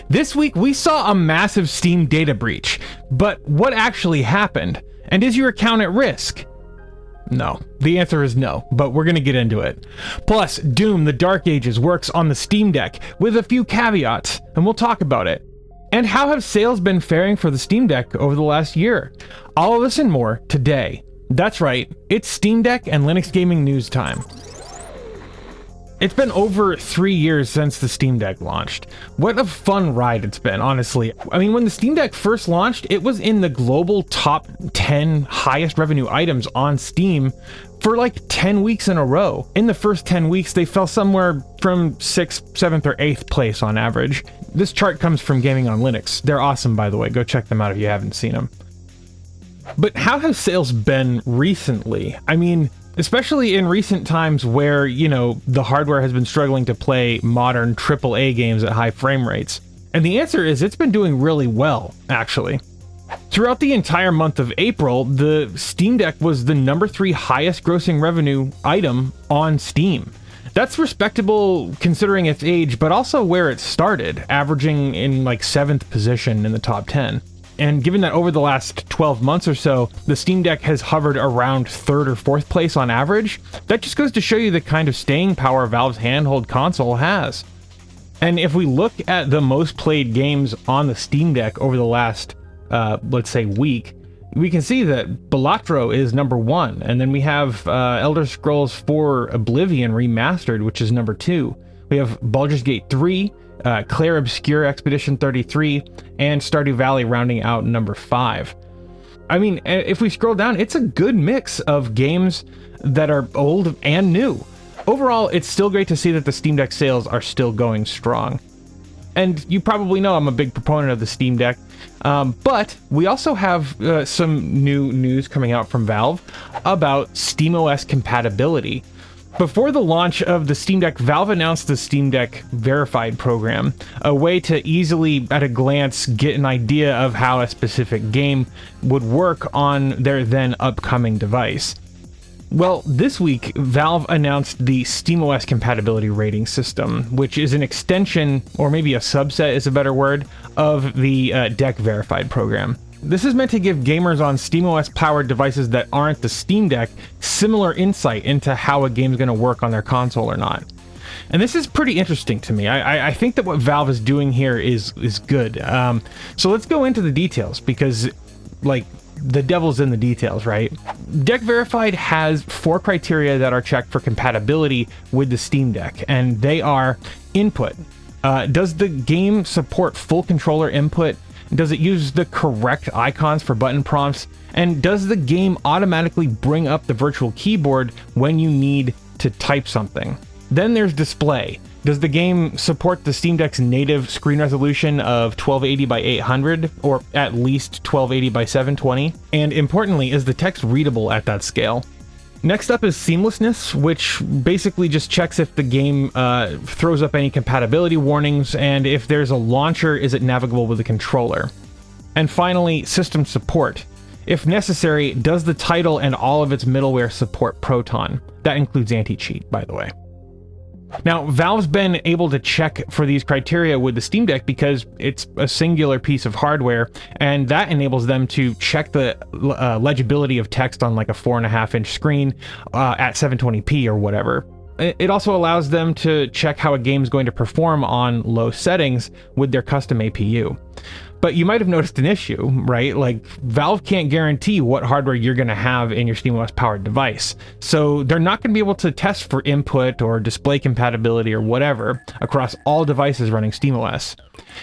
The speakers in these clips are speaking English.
This week, we saw a massive Steam data breach. But what actually happened? And is your account at risk? No. The answer is no, but we're going to get into it. Plus, Doom: The Dark Ages works on the Steam Deck with a few caveats, and we'll talk about it. And how have sales been faring for the Steam Deck over the last year? All of this and more today. That's right, it's Steam Deck and Linux gaming news time. It's been over 3 years since the Steam Deck launched. What a fun ride it's been, honestly. I mean, when the Steam Deck first launched, it was in the global top 10 highest revenue items on Steam for like 10 weeks in a row. In the first 10 weeks, they fell somewhere from 6th, 7th, or 8th place on average. This chart comes from Gaming on Linux. They're awesome, by the way. Go check them out if you haven't seen them. But how have sales been recently? I mean, especially in recent times where, you know, the hardware has been struggling to play modern AAA games at high frame rates. And the answer is it's been doing really well, actually. Throughout the entire month of April, the Steam Deck was the number 3 highest grossing revenue item on Steam. That's respectable considering its age, but also where it started, averaging in like 7th position in the top 10. And given that over the last 12 months or so, the Steam Deck has hovered around 3rd or 4th place on average, that just goes to show you the kind of staying power Valve's handheld console has. And if we look at the most played games on the Steam Deck over the last, let's say, week, we can see that Balatro is number 1, and then we have Elder Scrolls 4 Oblivion Remastered, which is number 2. We have Baldur's Gate 3, Clair Obscur Expedition 33, and Stardew Valley rounding out number 5. I mean, if we scroll down, it's a good mix of games that are old and new. Overall, it's still great to see that the Steam Deck sales are still going strong. And you probably know I'm a big proponent of the Steam Deck, but we also have some new news coming out from Valve about SteamOS compatibility. Before the launch of the Steam Deck, Valve announced the Steam Deck Verified program, a way to easily, at a glance, get an idea of how a specific game would work on their then upcoming device. Well, this week, Valve announced the SteamOS compatibility rating system, which is an extension, or maybe a subset is a better word, of the Deck Verified program. This is meant to give gamers on SteamOS-powered devices that aren't the Steam Deck similar insight into how a game's going to work on their console or not. And this is pretty interesting to me. I think that what Valve is doing here is good. So let's go into the details, because, like, the devil's in the details, right? Deck Verified has 4 criteria that are checked for compatibility with the Steam Deck, and they are input. Does the game support full controller input? Does it use the correct icons for button prompts? And does the game automatically bring up the virtual keyboard when you need to type something? Then there's display. Does the game support the Steam Deck's native screen resolution of 1280 by 800, or at least 1280 by 720? And importantly, is the text readable at that scale? Next up is seamlessness, which basically just checks if the game throws up any compatibility warnings, and if there's a launcher, is it navigable with a controller? And finally, system support. If necessary, does the title and all of its middleware support Proton? That includes anti-cheat, by the way. Now, Valve's been able to check for these criteria with the Steam Deck because it's a singular piece of hardware, and that enables them to check the legibility of text on like a 4.5-inch screen at 720p or whatever. It also allows them to check how a game's going to perform on low settings with their custom APU. But you might have noticed an issue, right? Like, Valve can't guarantee what hardware you're going to have in your SteamOS powered device. So they're not going to be able to test for input or display compatibility or whatever across all devices running SteamOS.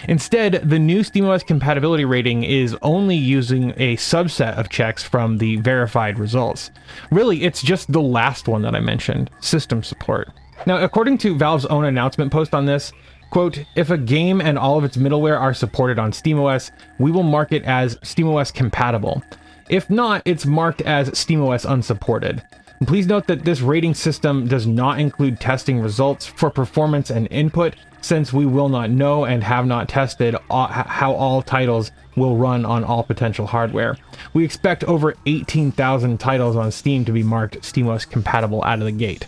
Instead, the new SteamOS compatibility rating is only using a subset of checks from the verified results. Really, it's just the last one that I mentioned, system support. Now, according to Valve's own announcement post on this, quote, if a game and all of its middleware are supported on SteamOS, we will mark it as SteamOS compatible. If not, it's marked as SteamOS unsupported. And please note that this rating system does not include testing results for performance and input, since we will not know and have not tested how all titles will run on all potential hardware. We expect over 18,000 titles on Steam to be marked SteamOS compatible out of the gate.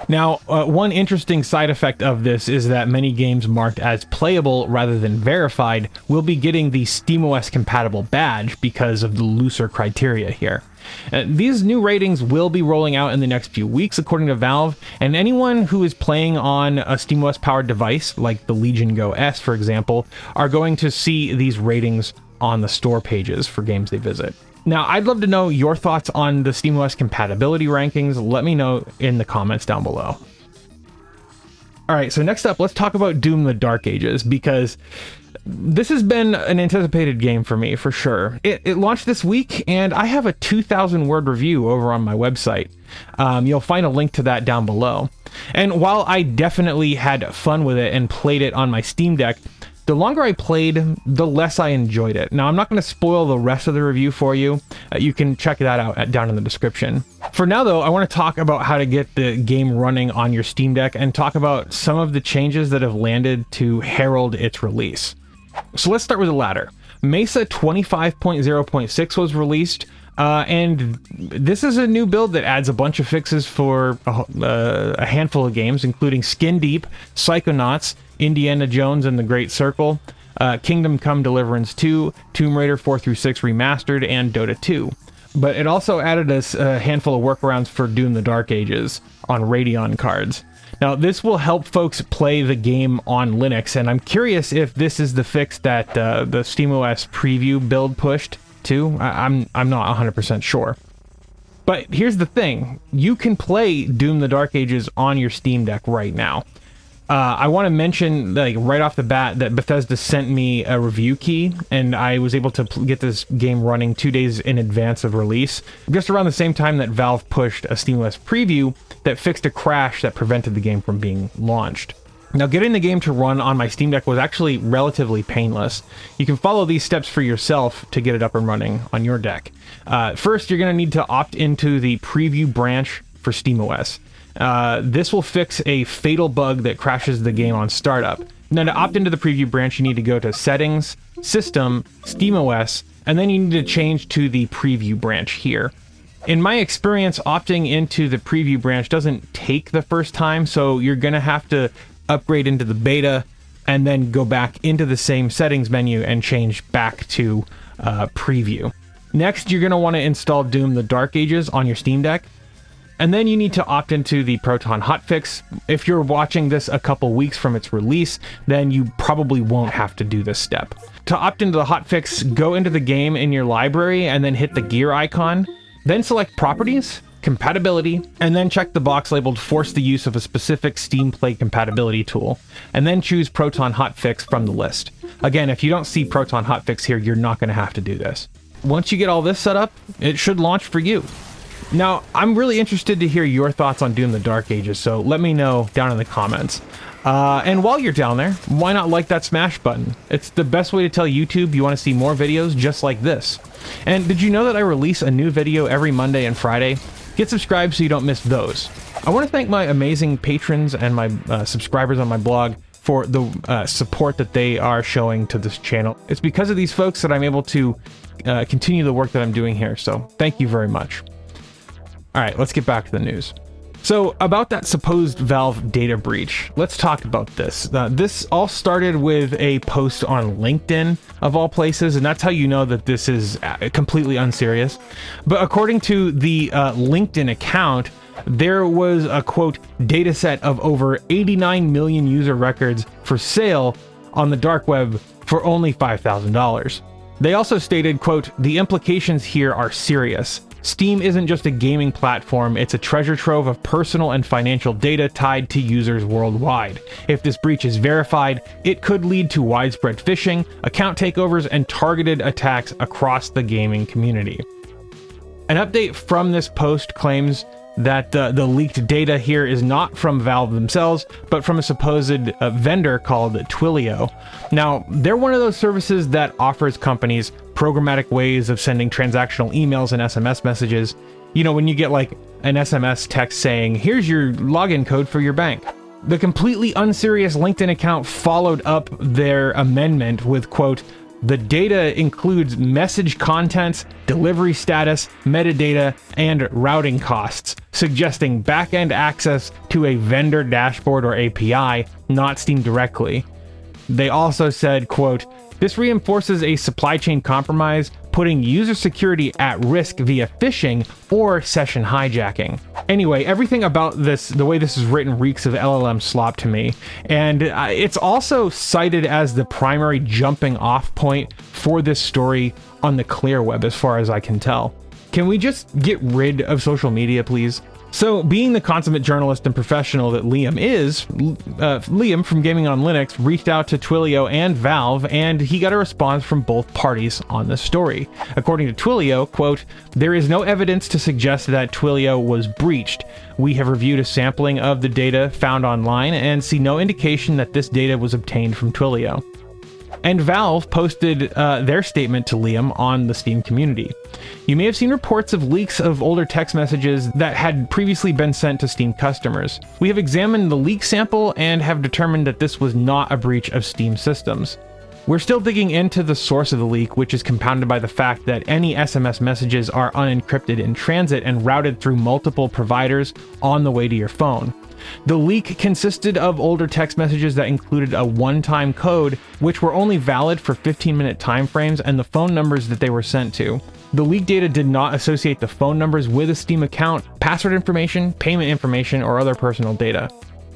Now, one interesting side effect of this is that many games marked as playable rather than verified will be getting the SteamOS compatible badge because of the looser criteria here. These new ratings will be rolling out in the next few weeks, according to Valve, and anyone who is playing on a SteamOS powered device, like the Legion Go S, for example, are going to see these ratings on the store pages for games they visit. Now, I'd love to know your thoughts on the SteamOS compatibility rankings. Let me know in the comments down below. All right, so next up, let's talk about Doom: The Dark Ages, because this has been an anticipated game for me, for sure. It launched this week, and I have a 2,000-word review over on my website. You'll find a link to that down below. And while I definitely had fun with it and played it on my Steam Deck, the longer I played, the less I enjoyed it. Now, I'm not going to spoil the rest of the review for you. You can check that out down in the description. For now, though, I want to talk about how to get the game running on your Steam Deck and talk about some of the changes that have landed to herald its release. So let's start with the latter. Mesa 25.0.6 was released, and this is a new build that adds a bunch of fixes for a handful of games, including Skin Deep, Psychonauts, Indiana Jones and the Great Circle, Kingdom Come Deliverance 2, Tomb Raider 4 through 6 Remastered, and Dota 2. But it also added a handful of workarounds for Doom: The Dark Ages on Radeon cards. Now, this will help folks play the game on Linux, and I'm curious if this is the fix that the SteamOS preview build pushed to. I'm not 100% sure. But here's the thing. You can play Doom: The Dark Ages on your Steam Deck right now. I want to mention, like, right off the bat that Bethesda sent me a review key, and I was able to get this game running 2 days in advance of release, just around the same time that Valve pushed a SteamOS preview that fixed a crash that prevented the game from being launched. Now, getting the game to run on my Steam Deck was actually relatively painless. You can follow these steps for yourself to get it up and running on your deck. First, you're going to need to opt into the preview branch for SteamOS. This will fix a fatal bug that crashes the game on startup. Now, to opt into the preview branch, you need to go to Settings, System, SteamOS, and then you need to change to the preview branch here. In my experience, opting into the preview branch doesn't take the first time, so you're going to have to upgrade into the beta and then go back into the same settings menu and change back to preview. Next, you're going to want to install Doom: The Dark Ages on your Steam Deck. And then you need to opt into the Proton hotfix. If you're watching this a couple weeks from its release, then you probably won't have to do this step. To opt into the hotfix, go into the game in your library and then hit the gear icon. Then select Properties, Compatibility, and then check the box labeled Force the use of a specific Steam Play compatibility tool. And then choose Proton hotfix from the list. Again, if you don't see Proton hotfix here, you're not going to have to do this. Once you get all this set up, it should launch for you. Now, I'm really interested to hear your thoughts on Doom: The Dark Ages, so let me know down in the comments. And while you're down there, why not like that smash button? It's the best way to tell YouTube you want to see more videos just like this. And did you know that I release a new video every Monday and Friday? Get subscribed so you don't miss those. I want to thank my amazing patrons and my subscribers on my blog for the support that they are showing to this channel. It's because of these folks that I'm able to continue the work that I'm doing here, so thank you very much. All right, let's get back to the news. So about that supposed Valve data breach, let's talk about this. This all started with a post on LinkedIn, of all places, and that's how you know that this is completely unserious. But according to the LinkedIn account, there was a, quote, data set of over 89 million user records for sale on the dark web for only $5,000. They also stated, quote, the implications here are serious. Steam isn't just a gaming platform, it's a treasure trove of personal and financial data tied to users worldwide. If this breach is verified, it could lead to widespread phishing, account takeovers, and targeted attacks across the gaming community. An update from this post claims that the leaked data here is not from Valve themselves, but from a supposed vendor called Twilio. Now, they're one of those services that offers companies programmatic ways of sending transactional emails and SMS messages. You know, when you get like an SMS text saying, here's your login code for your bank. The completely unserious LinkedIn account followed up their amendment with, quote, The data includes message contents, delivery status, metadata, and routing costs, suggesting back-end access to a vendor dashboard or API, not Steam directly. They also said, quote, "This reinforces a supply chain compromise, putting user security at risk via phishing or session hijacking." Anyway, everything about this, the way this is written, reeks of LLM slop to me. And it's also cited as the primary jumping off point for this story on the clear web, as far as I can tell. Can we just get rid of social media, please? So, being the consummate journalist and professional that Liam is, Liam from Gaming on Linux reached out to Twilio and Valve, and he got a response from both parties on this story. According to Twilio, quote, "There is no evidence to suggest that Twilio was breached. We have reviewed a sampling of the data found online and see no indication that this data was obtained from Twilio." And Valve posted their statement to Liam on the Steam community. "You may have seen reports of leaks of older text messages that had previously been sent to Steam customers. We have examined the leak sample and have determined that this was not a breach of Steam systems. We're still digging into the source of the leak, which is compounded by the fact that any SMS messages are unencrypted in transit and routed through multiple providers on the way to your phone. The leak consisted of older text messages that included a one-time code, which were only valid for 15-minute timeframes, and the phone numbers that they were sent to. The leak data did not associate the phone numbers with a Steam account, password information, payment information, or other personal data.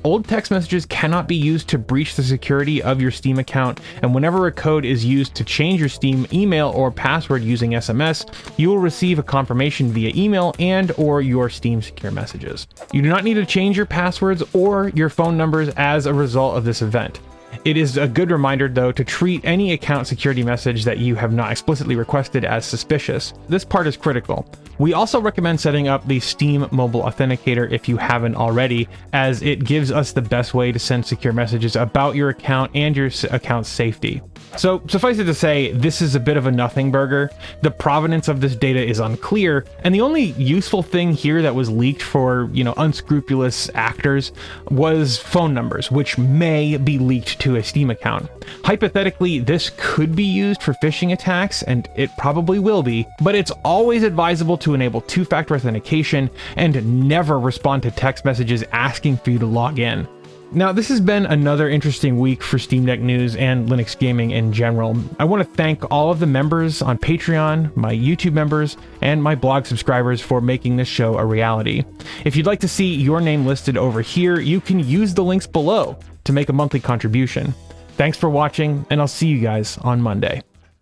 Old text messages cannot be used to breach the security of your Steam account, and whenever a code is used to change your Steam email or password using SMS, you will receive a confirmation via email and/or your Steam secure messages. You do not need to change your passwords or your phone numbers as a result of this event. It is a good reminder, though, to treat any account security message that you have not explicitly requested as suspicious. This part is critical. We also recommend setting up the Steam Mobile Authenticator if you haven't already, as it gives us the best way to send secure messages about your account and your account's safety. So, suffice it to say, this is a bit of a nothing burger. The provenance of this data is unclear, and the only useful thing here that was leaked for, unscrupulous actors was phone numbers, which may be leaked to a Steam account. Hypothetically, this could be used for phishing attacks, and it probably will be, but it's always advisable to enable two-factor authentication and never respond to text messages asking for you to log in. Now, this has been another interesting week for Steam Deck news and Linux gaming in general. I want to thank all of the members on Patreon, my YouTube members, and my blog subscribers for making this show a reality. If you'd like to see your name listed over here, you can use the links below to make a monthly contribution. Thanks for watching, and I'll see you guys on Monday.